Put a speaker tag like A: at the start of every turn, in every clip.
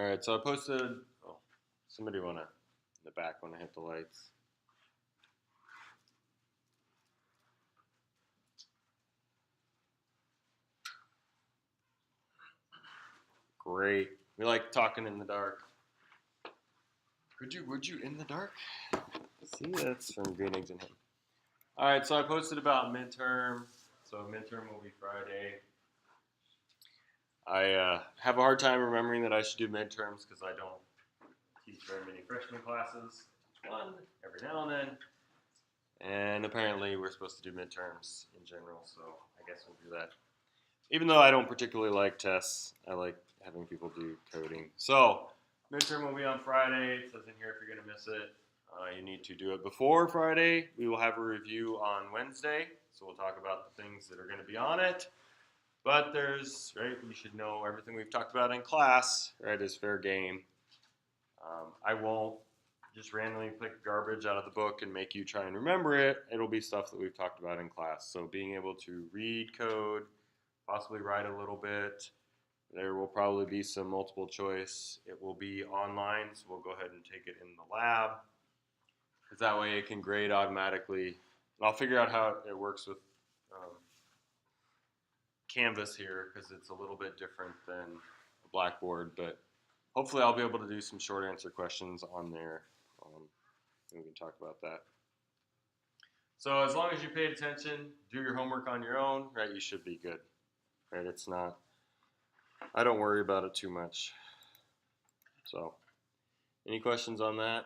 A: All right, so I posted. Oh, somebody in the back want to hit the lights. Great. We like talking in the dark. Would you in the dark? See, that's from Greetings and Him. All right, so I posted about midterm. So midterm will be Friday. I have a hard time remembering that I should do midterms because I don't teach very many freshman classes. I teach one every now and then. And apparently we're supposed to do midterms in general, so I guess we'll do that. Even though I don't particularly like tests, I like having people do coding. So midterm will be on Friday. It says in here if you're going to miss it, you need to do it before Friday. We will have a review on Wednesday, so we'll talk about the things that are going to be on it. But you should know everything we've talked about in class, right, is fair game. I won't just randomly pick garbage out of the book and make you try and remember it. It'll be stuff that we've talked about in class. So being able to read code, possibly write a little bit. There will probably be some multiple choice. It will be online, so we'll go ahead and take it in the lab. Because that way it can grade automatically. And I'll figure out how it works with Canvas here, because it's a little bit different than Blackboard. But hopefully I'll be able to do some short answer questions on there. And we can talk about that. So as long as you paid attention, do your homework on your own, right, you should be good. Right, it's not, I don't worry about it too much. So, any questions on that?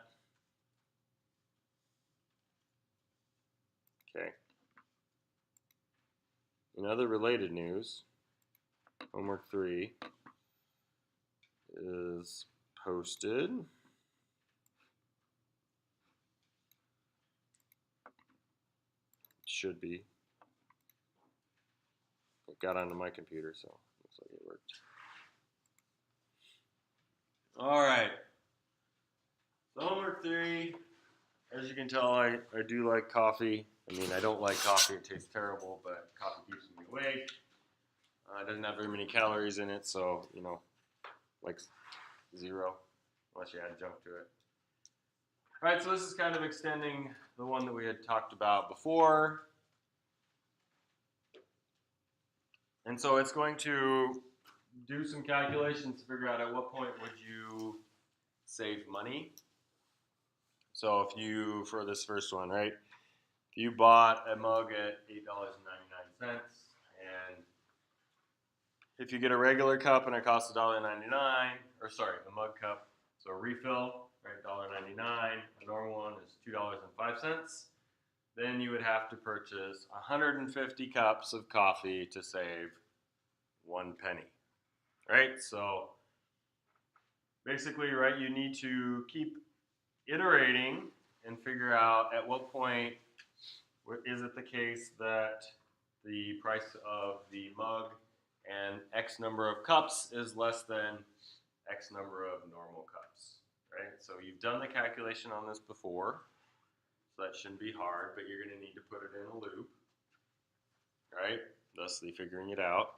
A: Okay. In other related news, homework 3 is posted. Should be. It got onto my computer, so looks like it worked. All right. So homework 3, as you can tell, I do like coffee. I mean, I don't like coffee. It tastes terrible, but coffee keeps me awake. It doesn't have very many calories in it, so, like 0, unless you add junk to it. All right, so this is kind of extending the one that we had talked about before. And so it's going to do some calculations to figure out at what point would you save money. So if you, for this first one, right, if you bought a mug at $8.99, and if you get a regular cup and it costs $1.99, or sorry, the mug cup, so a refill, right, $1.99, a normal one is $2.05, then you would have to purchase 150 cups of coffee to save 1 penny, right? So basically, right, you need to keep iterating and figure out at what point is it the case that the price of the mug and X number of cups is less than X number of normal cups, right? So you've done the calculation on this before, so that shouldn't be hard, but you're going to need to put it in a loop, right? Thusly figuring it out.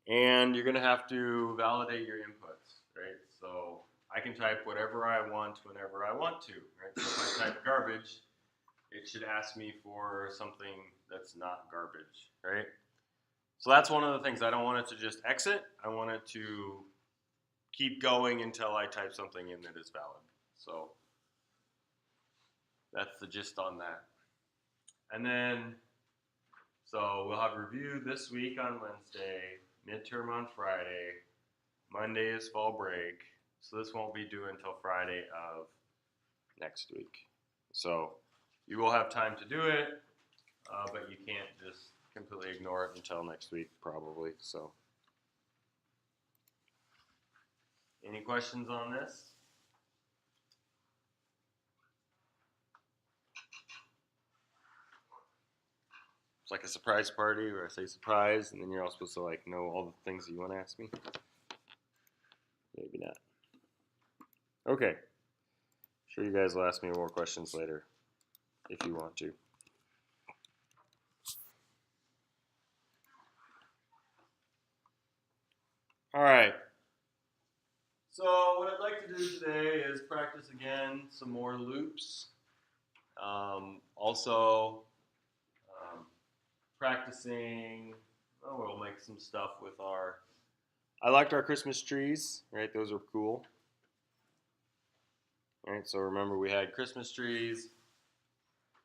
A: And you're going to have to validate your inputs, right? So I can type whatever I want whenever I want to, right? So if I type garbage, it should ask me for something that's not garbage, right? So that's one of the things. I don't want it to just exit. I want it to keep going until I type something in that is valid. So that's the gist on that. And then, so we'll have review this week on Wednesday, midterm on Friday, Monday is fall break, so this won't be due until Friday of next week. So you will have time to do it, but you can't just completely ignore it until next week probably. So any questions on this? It's like a surprise party where I say surprise and then you're all supposed to like know all the things that you want to ask me. Maybe not. Okay. Sure, you guys will ask me more questions later if you want to. All right. So what I'd like to do today is practice again some more loops. Also practicing, we'll make some stuff with I liked our Christmas trees, right? Those are cool. All right, so remember we had Christmas trees.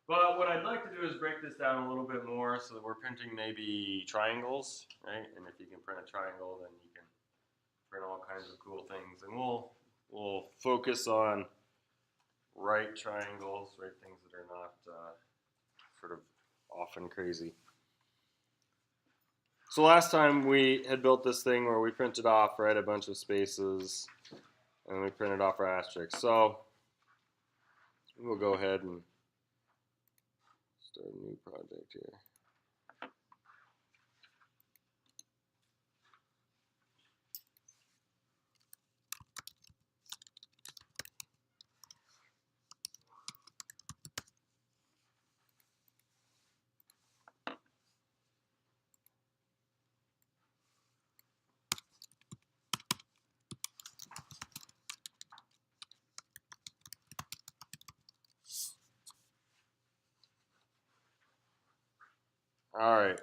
A: But what I'd like to do is break this down a little bit more so that we're printing maybe triangles, right? And if you can print a triangle, then you can print all kinds of cool things. And we'll focus on right triangles, right things that are not sort of often crazy. So last time we had built this thing where we printed off, right, a bunch of spaces, and we printed off our asterisks. So we'll go ahead and start a new project here. All right,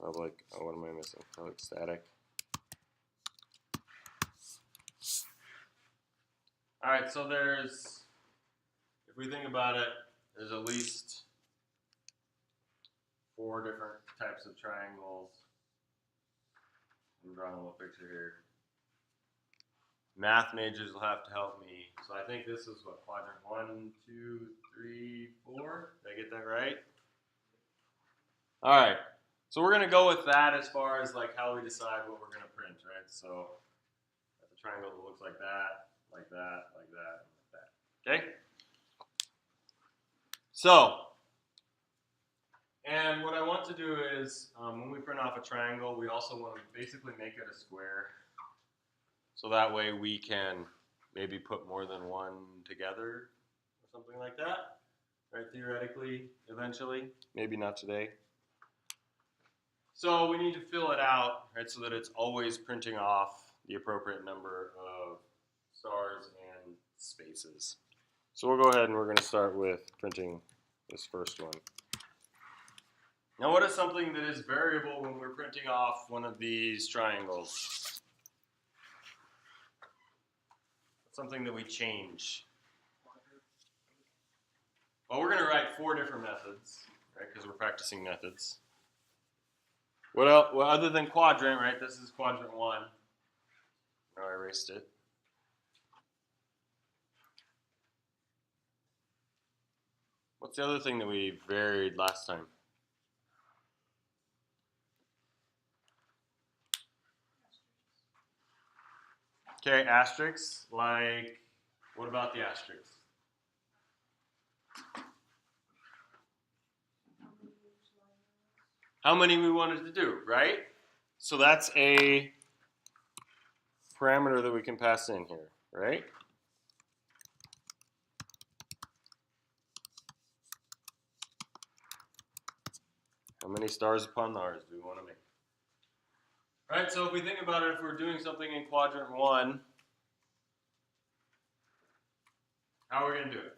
A: public, what am I missing? Public static. All right, so if we think about it, there's at least 4 different types of triangles. I'm drawing a little picture here. Math majors will have to help me. So I think this is what, quadrant 1, 2, 3, 4? Did I get that right? All right. So we're going to go with that as far as like how we decide what we're going to print, right? So that's a triangle that looks like that, like that, like that, and like that. Okay? So, and what I want to do is when we print off a triangle, we also want to basically make it a square. So that way we can maybe put more than one together or something like that, right? Theoretically, eventually, maybe not today. So we need to fill it out, right, so that it's always printing off the appropriate number of stars and spaces. So we'll go ahead and we're going to start with printing this first one. Now what is something that is variable when we're printing off one of these triangles? Something that we change. Well, we're going to write 4 different methods, right, because we're practicing methods. What else? Well, other than quadrant, right, this is quadrant 1. Oh, I erased it. What's the other thing that we varied last time? Okay, asterisks, like, what about the asterisks? How many we wanted to do, right? So that's a parameter that we can pass in here, right? How many stars upon the R's do we want to make? Right, so if we think about it, if we're doing something in quadrant 1, how are we going to do it?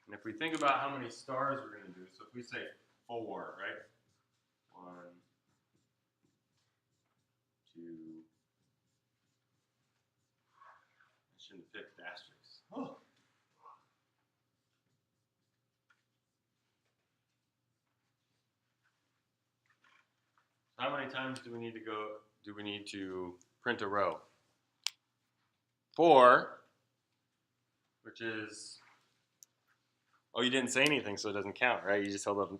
A: And if we think about how many stars we're going to do, so if we say 4, right? 1, 2, I shouldn't have picked asterisks. Oh. How many times do we need to print a row? 4, which is, oh, you didn't say anything, so it doesn't count, right? You just held up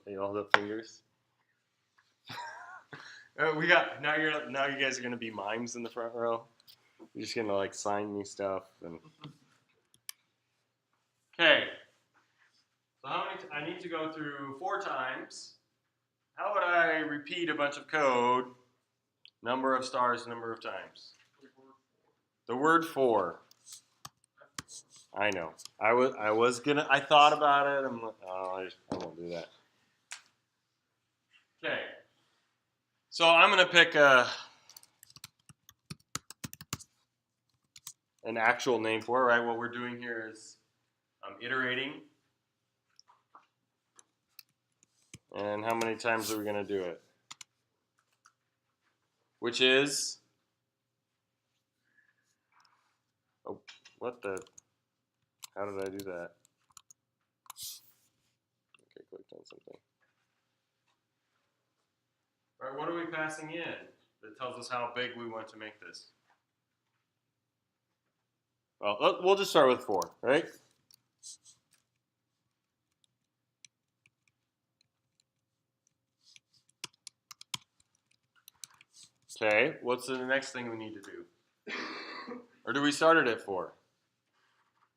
A: fingers. We got now you guys are gonna be mimes in the front row. You're just gonna like sign me stuff and. Okay. So how many? I need to go through 4 times. How would I repeat a bunch of code? Number of stars, number of times. The word 4. I know. I thought about it. I'm like, oh, I won't do that. Okay. So I'm gonna pick an actual name for it, right? What we're doing here is iterating. And how many times are we gonna do it? Which is, oh, what the, how did I do that? Okay, clicked on something. All right, what are we passing in that tells us how big we want to make this? Well, we'll just start with 4, right? Okay, what's the next thing we need to do? Or do we start it at 4?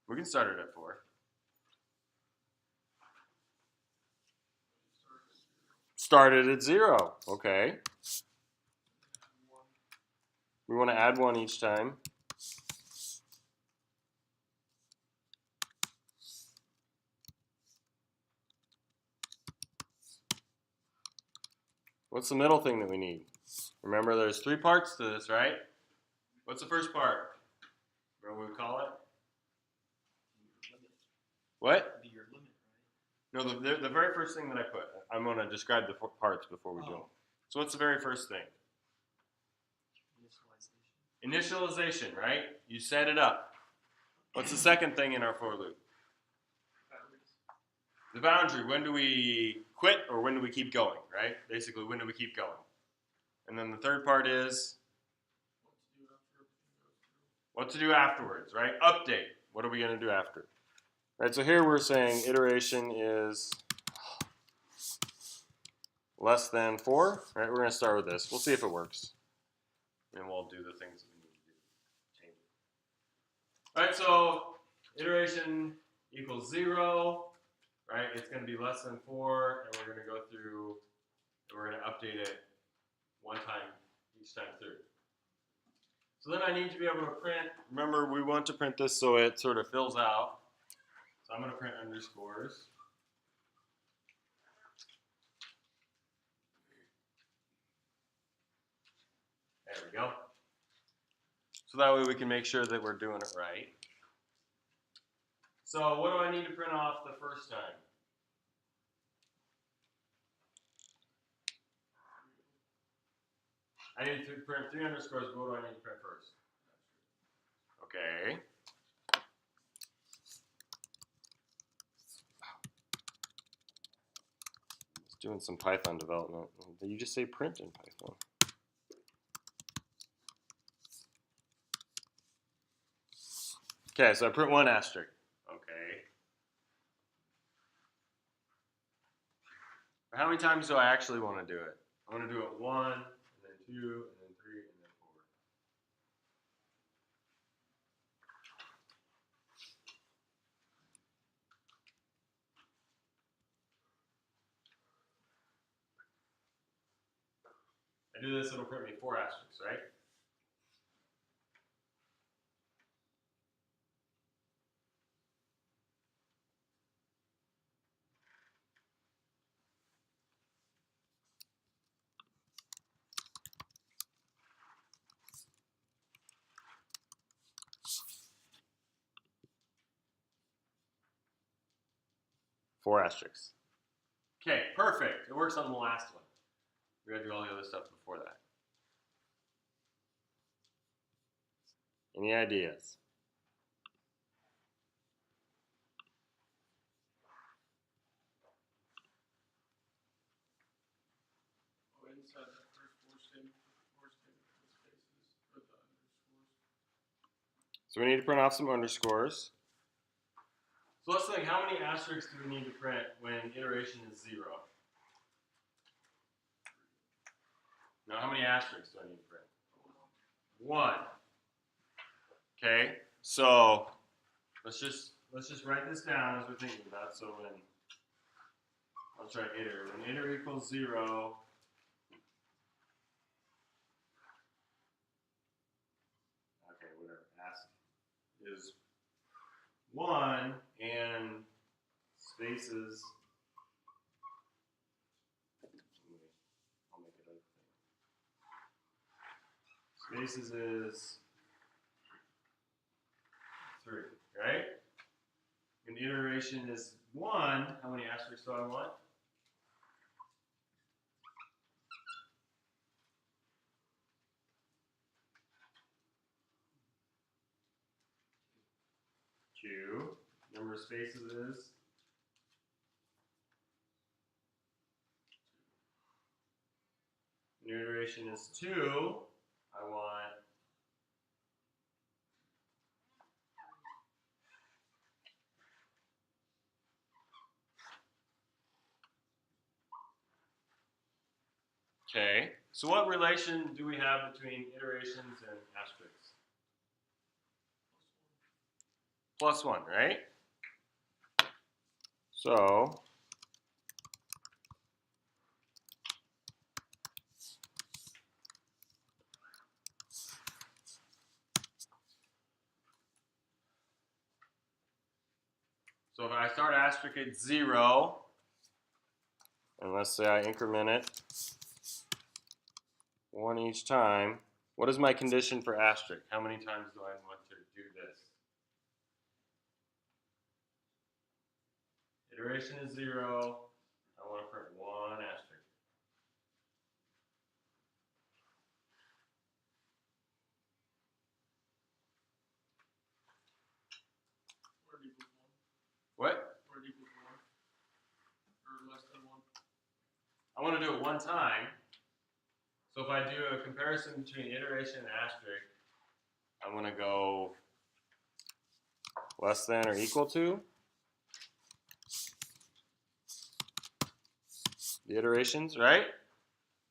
A: We can start it at 4. Start it at 0, okay. We want to add 1 each time. What's the middle thing that we need? Remember, there's 3 parts to this, right? What's the first part? Remember what we call it? What?
B: Be your limit, right?
A: No, the very first thing that I put. I'm going to describe the parts before we do them. So what's the very first thing? Initialization, right? You set it up. What's the second thing in our for loop? The boundary. When do we quit or when do we keep going, right? Basically, when do we keep going? And then the third part is what to do afterwards, right? Update. What are we going to do after? Right, so here we're saying iteration is less than 4. Right, we're going to start with this. We'll see if it works. And we'll do the things that we need to do. Change it. All right, so iteration equals 0. Right, it's going to be less than 4, and we're going to go through, and we're going to update it 1 time each time through. So then I need to be able to print. Remember, we want to print this so it sort of fills out. So I'm going to print underscores. There we go. So that way we can make sure that we're doing it right. So what do I need to print off the first time? I need to print 3 underscores, but what do I need to print first? Okay. Just doing some Python development. Did you just say print in Python? Okay, so I print 1 asterisk. Okay. How many times do I actually want to do it? I want to do it 1, and then 2, and then 3, and then 4. I do this, it'll print me 4 asterisks, right? Four asterisks. Okay, perfect. It works on the last one. We gotta do all the other stuff before that. Any ideas?
B: Inside that first for statement with spaces for the underscores.
A: So we need to print off some underscores. So let's think, how many asterisks do we need to print when iteration is 0? Now, how many asterisks do I need to print? 1. Okay, so let's just write this down as we're thinking about it. So when, I'll try iter. When iter equals 0, okay, whatever, ask is 1 and spaces. I'll make it a thing. Spaces is 3, right? And iteration is 1. How many asterisks do I want? Two. Number of spaces is new iteration is 2. I want okay. So what relation do we have between iterations and asterisks? +1, right? So if I start asterisk at 0, and let's say I increment it 1 each time, what is my condition for asterisk? How many times do I want to do this? Iteration is 0. I want to print 1 asterisk.
B: Word equals 1.
A: What?
B: Word equals 1. Or less than 1.
A: I want to do it 1 time. So if I do a comparison between iteration and asterisk, I'm going to go less than or equal to the iterations, right?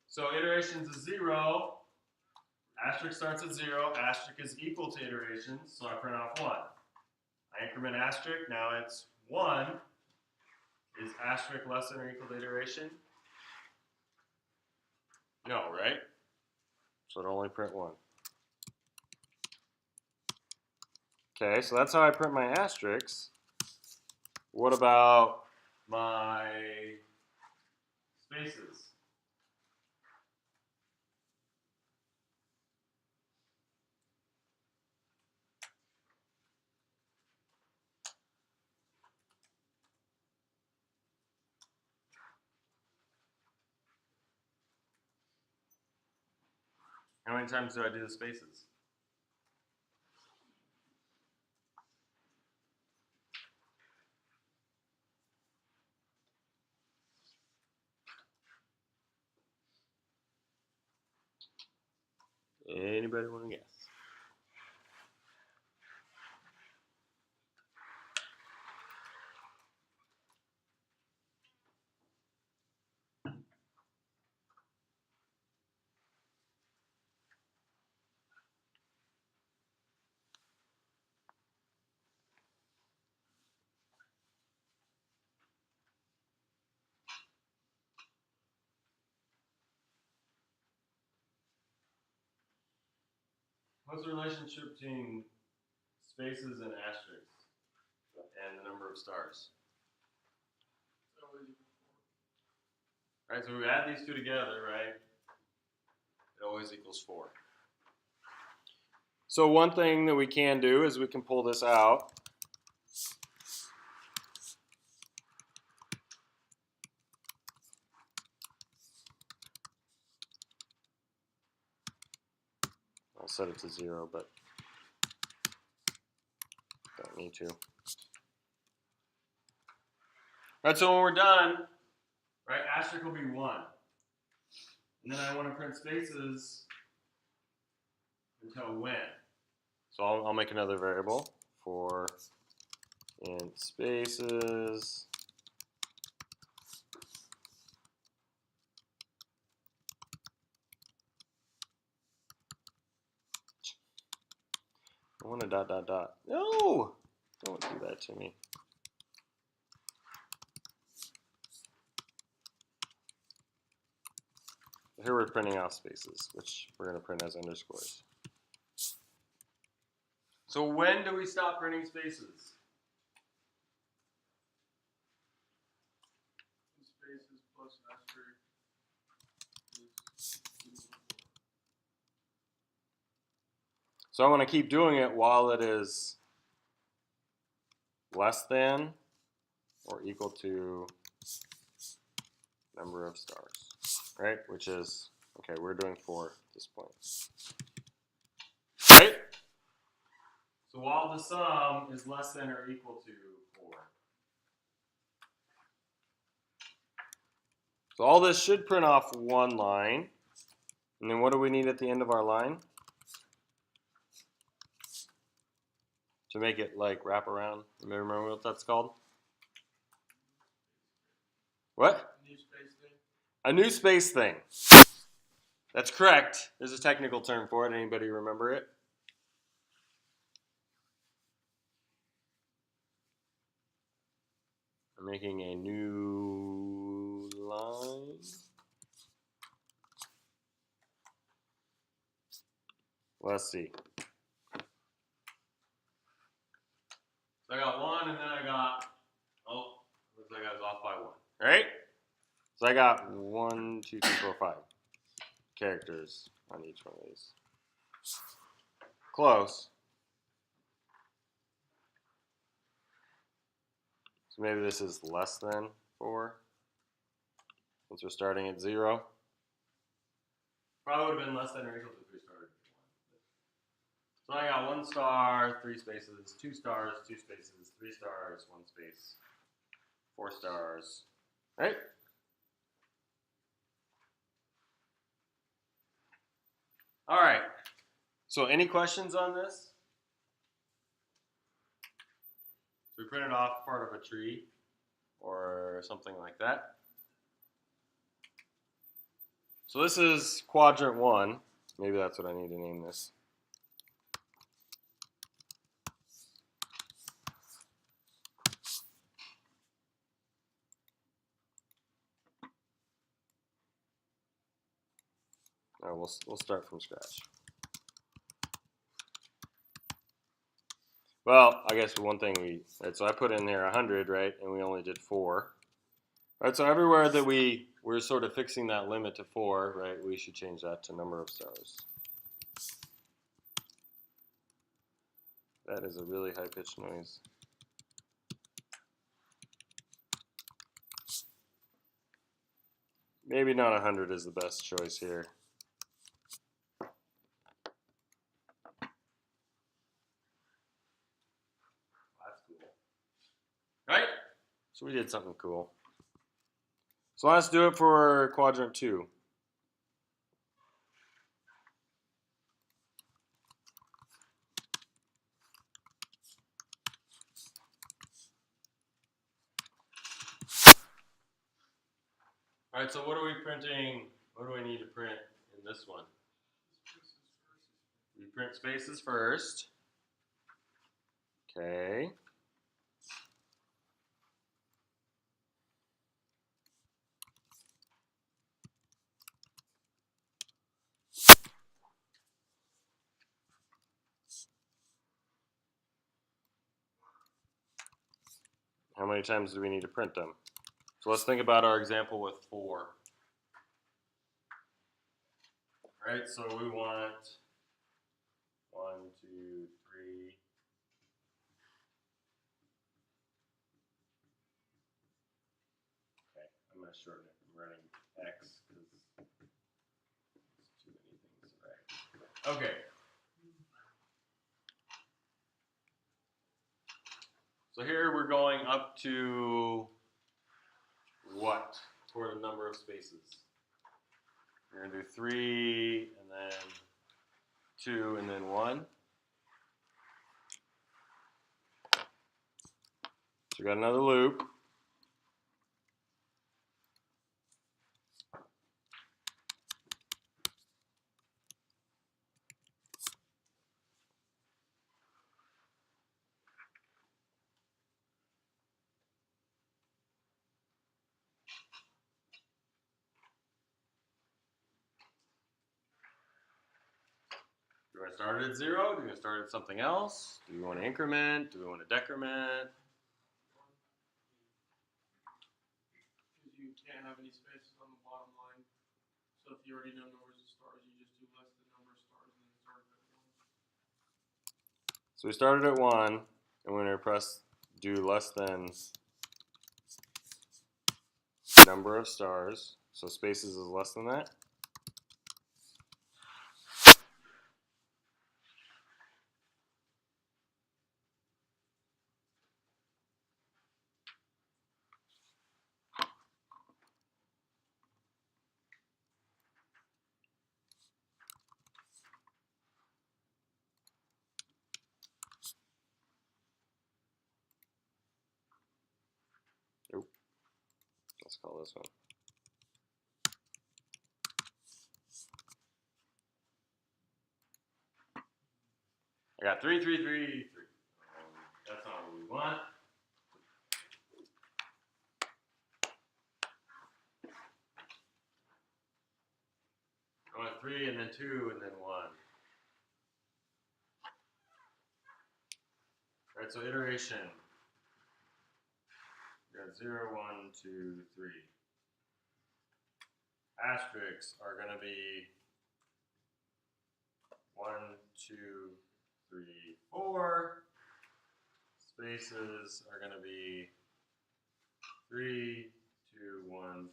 A: So iterations is 0, asterisk starts at 0, asterisk is equal to iterations, so I print off 1. I increment asterisk, now it's 1. Is asterisk less than or equal to iteration? No, right? So it'll only print 1. Okay, so that's how I print my asterisks. What about my spaces? How many times do I do the spaces? Anybody want to guess? What's the relationship between spaces and asterisks and the number of stars?
B: It's always equals 4.
A: Right, so we add these two together, right? It always equals 4. So one thing that we can do is we can pull this out. I'll set it to 0, but don't need to. Right, so when we're done, right, asterisk will be 1. And then I want to print spaces until when. So I'll make another variable for int spaces. I want a dot dot dot. No! Don't do that to me. Here we're printing out spaces, which we're going to print as underscores. So when do we stop printing spaces? So I want to keep doing it while it is less than or equal to number of stars, right? Which is, okay, we're doing 4 at this point. Right? So while the sum is less than or equal to 4. So all this should print off one line. And then what do we need at the end of our line? To make it like wrap around. Remember what that's called? What?
B: New space thing.
A: A new space thing. That's correct. There's a technical term for it. Anybody remember it? I'm making a new line. Let's see. So I got 1 and then I got, oh, looks like I was off by 1. Right? So I got 1, 2, 3, 4, 5 characters on each one of these. Close. So maybe this is less than 4, since we're starting at 0. Probably would have been less than or equal to if we started at 1. So I got 1 star, 3 spaces, 2 stars, 2 spaces, 3 stars, 1 space, 4 stars, right? All right. So any questions on this? So we printed off part of a tree or something like that. So this is quadrant 1. Maybe that's what I need to name this. All right, we'll start from scratch. Well, I guess one thing right, so I put in there 100, right, and we only did 4. Right, so everywhere that we're sort of fixing that limit to 4, right, we should change that to number of stars. That is a really high-pitched noise. Maybe not 100 is the best choice here. That's cool. Right? So we did something cool. So let's do it for quadrant 2. All right, so what are we printing? What do I need to print in this one? We print spaces first. Okay. How many times do we need to print them? So let's think about our example with 4. All right, so we want 1, 2, 3. Okay, I'm going to shorten it. I'm running X because it's too many things. Right. Okay. So here we're going up to what for the number of spaces? We're going to do 3 and then 2 and then 1. So we got another loop. Do I start it at 0? Do we start at something else? Do we want to increment? Do we want to decrement?
B: Because you can't have any spaces on the bottom line. So if you already know numbers of stars, you just do less than number of stars and then start at 1.
A: So we started at 1, and we're going to press do less than number of stars. So spaces is less than that. Oop. Let's call this one. I got 3, 3, 3, 3. That's not what we want. I want 3 and then 2 and then 1. Alright, so iteration. We got 0, 1, 2, 3. Asterisks are going to be 1, 2, 3, 4. Spaces are going to be 3, 2, 1, 0.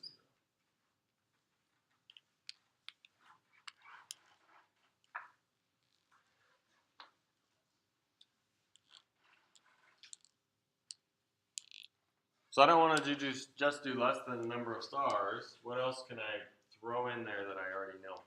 A: So I don't want to just do less than the number of stars. What else can I throw in there that I already know?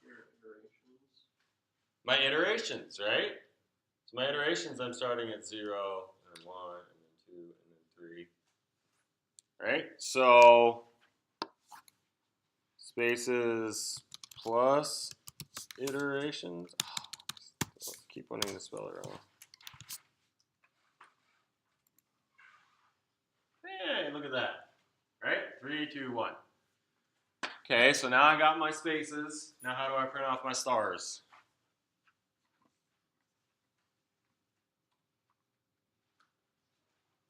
B: Your iterations.
A: My iterations, right? So my iterations, I'm starting at 0, and then 1, and then 2, and then 3. Right? So spaces plus iterations. Oh, keep wanting to spell it wrong. Hey, look at that. Right? 3, 2, 1. Okay, so now I got my spaces. Now how do I print off my stars?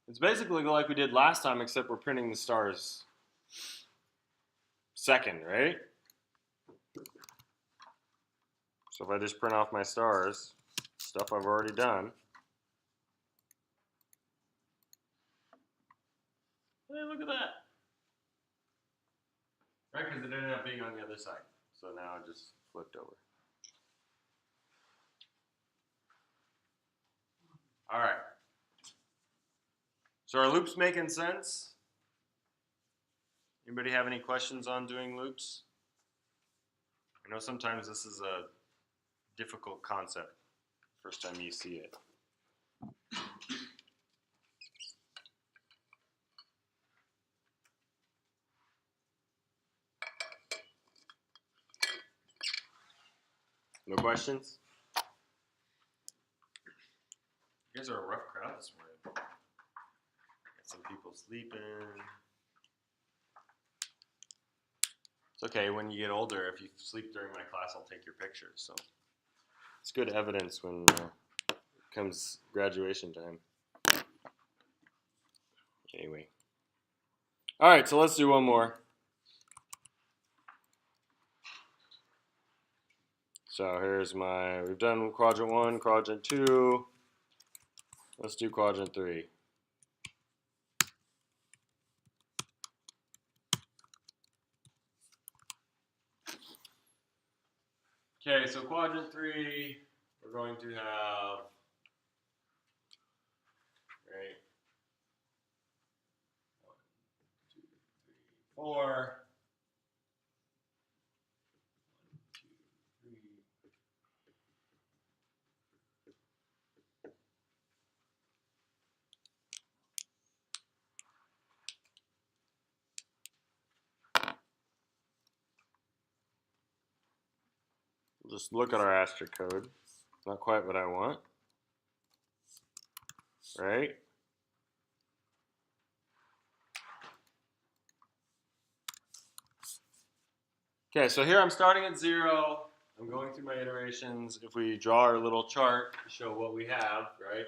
A: It's basically like we did last time, except we're printing the stars second, right? So if I just print off my stars, stuff I've already done. Hey, look at that. Right, because it ended up being on the other side. So now it just flipped over. All right. So are loops making sense? Anybody have any questions on doing loops? I know sometimes this is a difficult concept first time you see it. No questions? You guys are a rough crowd this morning. Got some people sleeping. It's okay, when you get older, if you sleep during my class, I'll take your pictures. So it's good evidence when it comes graduation time. Anyway. All right, so let's do one more. So here's we've done quadrant 1, quadrant 2. Let's do quadrant 3. Okay, so quadrant 3, we're going to have, right, 1, 2, 3, 4. 1, 2, 3. We'll just look at our asterisk code. Not quite what I want, right? Okay, so here I'm starting at 0. I'm going through my iterations. If we draw our little chart to show what we have, right?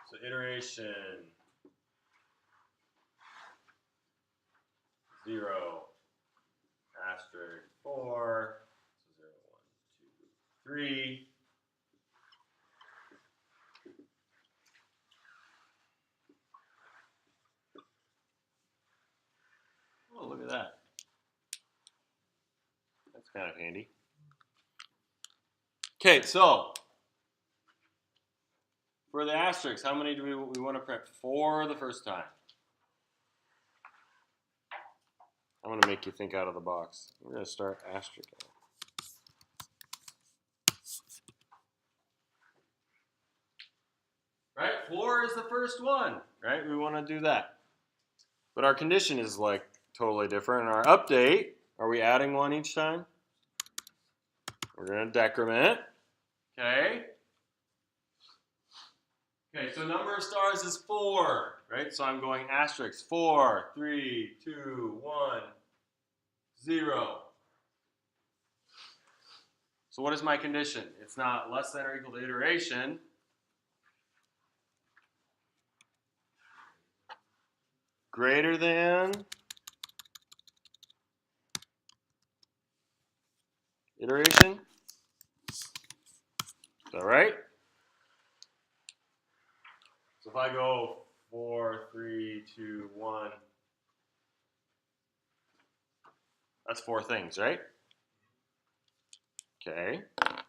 A: So iteration 0, asterisk 4, so 0, 1, 2, 3. Oh, look at that. That's kind of handy. Okay, so for the asterisks, how many do we want to print? 4 the first time. I'm going to make you think out of the box. We're going to start asterisk. Right? 4 is the first one, right? We want to do that. But our condition is like totally different. In our update, are we adding 1 each time? We're going to decrement. Okay. Okay, so number of stars is 4, right? So I'm going asterisk 4, 3, 2, 1, 0. So what is my condition? It's not less than or equal to iteration. Greater than iteration. Is that right? So if I go 4, 3, 2, 1, that's 4 things, right? Okay. Gotta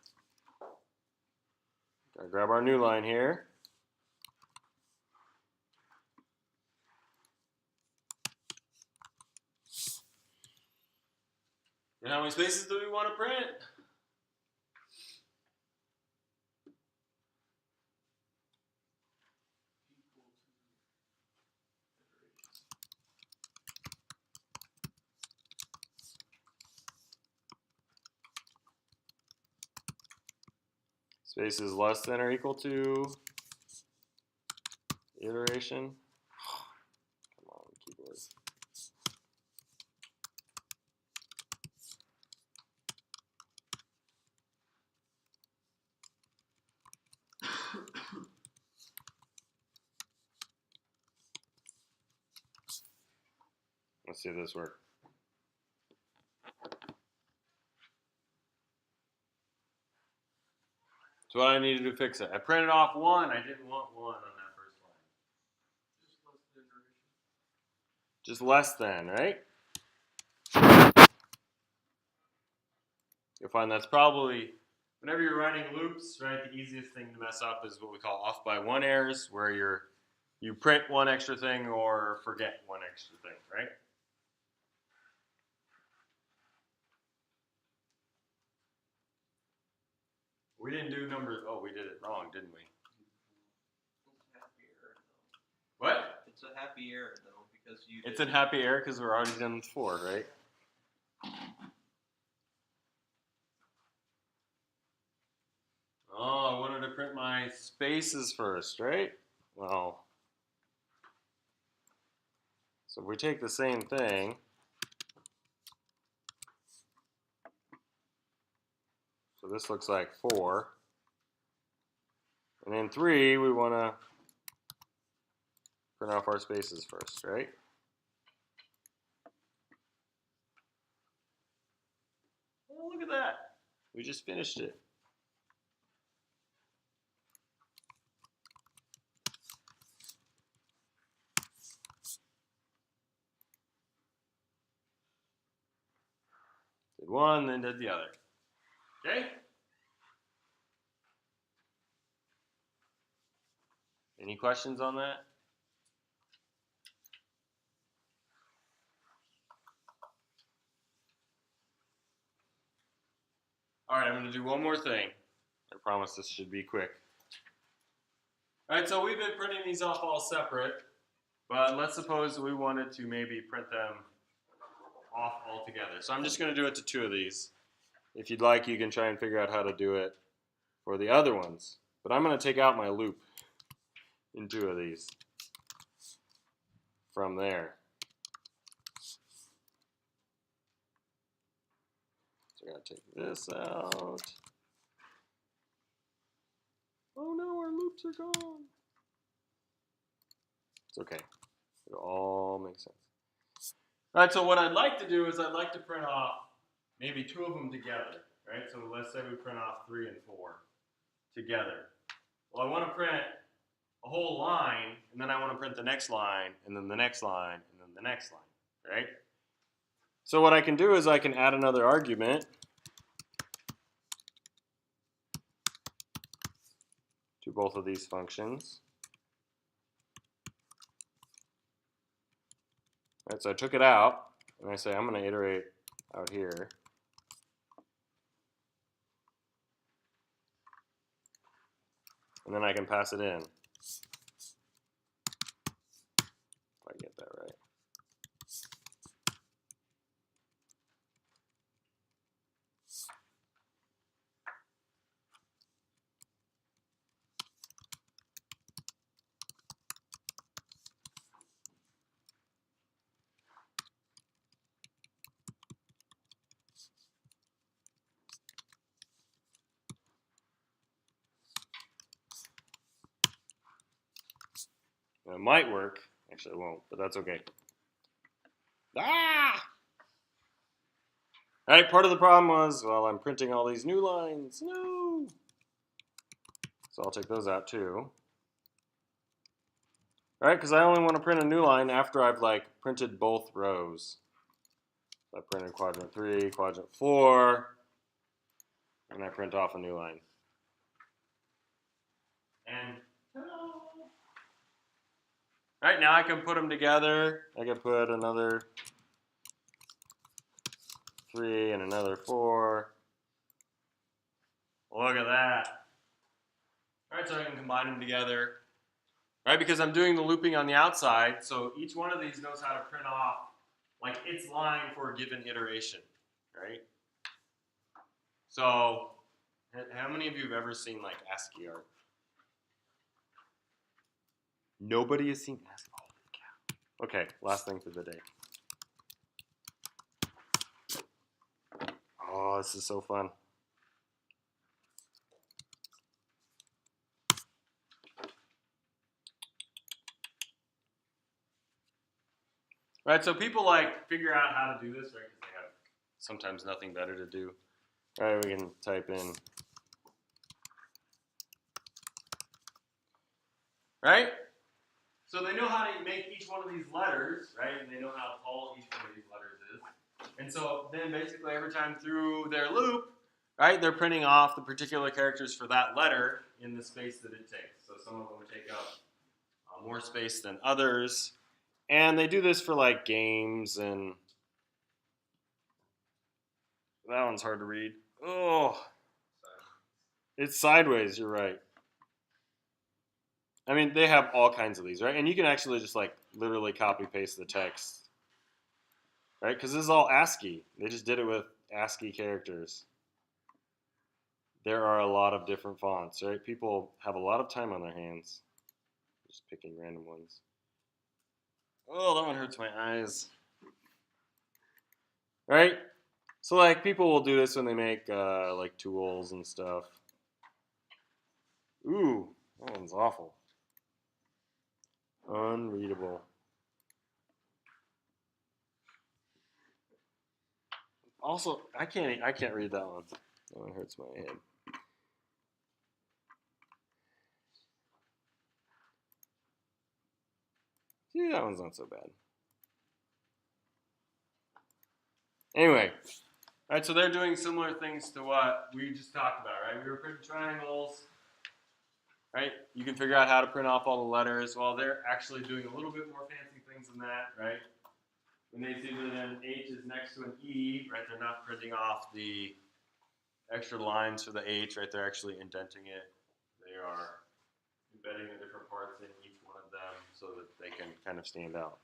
A: grab our new line here. And how many spaces do we want to print? Spaces less than or equal to iteration. Come on, keyboard. Let's see if this works. So what I needed to fix it. I printed off 1. I didn't want 1 on that first line. Just less than, right? You'll find that's probably, whenever you're writing loops, right, the easiest thing to mess up is what we call off by 1 errors, where you print 1 extra thing or forget 1 extra thing, right? We didn't do numbers. Oh, we did it wrong, didn't we?
B: It's a happy error, though.
A: What?
B: It's a happy error, though, because you.
A: It's a happy error because we're already done with 4, right? Oh, I wanted to print my spaces first, right? Well, so if we take the same thing, so this looks like 4, and in 3 we want to print off our spaces first, right? Oh, look at that. We just finished it. Did one, then did the other. Okay? Any questions on that? All right, I'm going to do one more thing. I promise this should be quick. All right, so we've been printing these off all separate, but let's suppose we wanted to maybe print them off all together. So I'm just going to do it to 2 of these. If you'd like, you can try and figure out how to do it for the other ones. But I'm going to take out my loop in 2 of these from there. So I gotta take this out. Oh no, our loops are gone. It's okay. It all makes sense. All right, so what I'd like to do is I'd like to print off maybe two of them together, right? So let's say we print off 3 and 4 together. Well, I want to print a whole line, and then I want to print the next line, and then the next line, and then the next line, right? So what I can do is I can add another argument to both of these functions. Right, so I took it out, and I say I'm going to iterate out here. And then I can pass it in. If I get that right. It might work. Actually, it won't, but that's okay. Ah! All right, part of the problem was, well, I'm printing all these new lines. No! So I'll take those out too. All right, because I only want to print a new line after I've like printed both rows. So I printed quadrant 3, quadrant 4, and I print off a new line. And all right, now I can put them together. I can put another 3 and another 4. Look at that. All right, so I can combine them together. Right, because I'm doing the looping on the outside, so each one of these knows how to print off like its line for a given iteration, right? So, how many of you have ever seen like ASCII art? Nobody has seen ASCII. Holy cow. Okay, last thing for the day. Oh, this is so fun. Right, so people like figure out how to do this, right? Because they have sometimes nothing better to do. All right, we can type in. Right? So they know how to make each one of these letters, right? And they know how tall each one of these letters is. And so then basically every time through their loop, right, they're printing off the particular characters for that letter in the space that it takes. So some of them take up more space than others. And they do this for like games, and that one's hard to read. Oh, it's sideways, you're right. I mean, they have all kinds of these, right? And you can actually just like literally copy paste the text, right? Because this is all ASCII. They just did it with ASCII characters. There are a lot of different fonts, right? People have a lot of time on their hands. Just picking random ones. Oh, that one hurts my eyes. Right? So like people will do this when they make like tools and stuff. Ooh, that one's awful. Unreadable. Also, I can't read that one. That one hurts my head. See, that one's not so bad. Anyway, all right, so they're doing similar things to what we just talked about, right? We were printing triangles, right? You can figure out how to print off all the letters. Well, they're actually doing a little bit more fancy things than that, right? When they see that an H is next to an E, right, they're not printing off the extra lines for the H, right? They're actually indenting it. They are embedding the different parts in each one of them so that they can kind of stand out.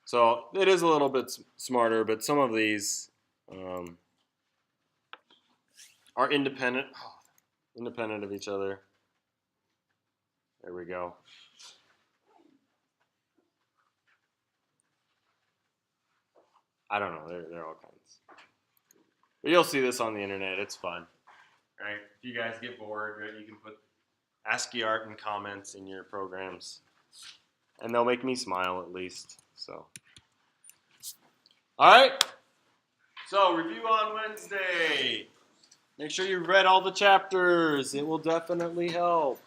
A: So it is a little bit smarter, but some of these are independent of each other. There we go. I don't know. They're all kinds. But you'll see this on the internet. It's fun, right? If you guys get bored, right, you can put ASCII art and comments in your programs, and they'll make me smile at least. So, all right. So review on Wednesday. Make sure you've read all the chapters. It will definitely help.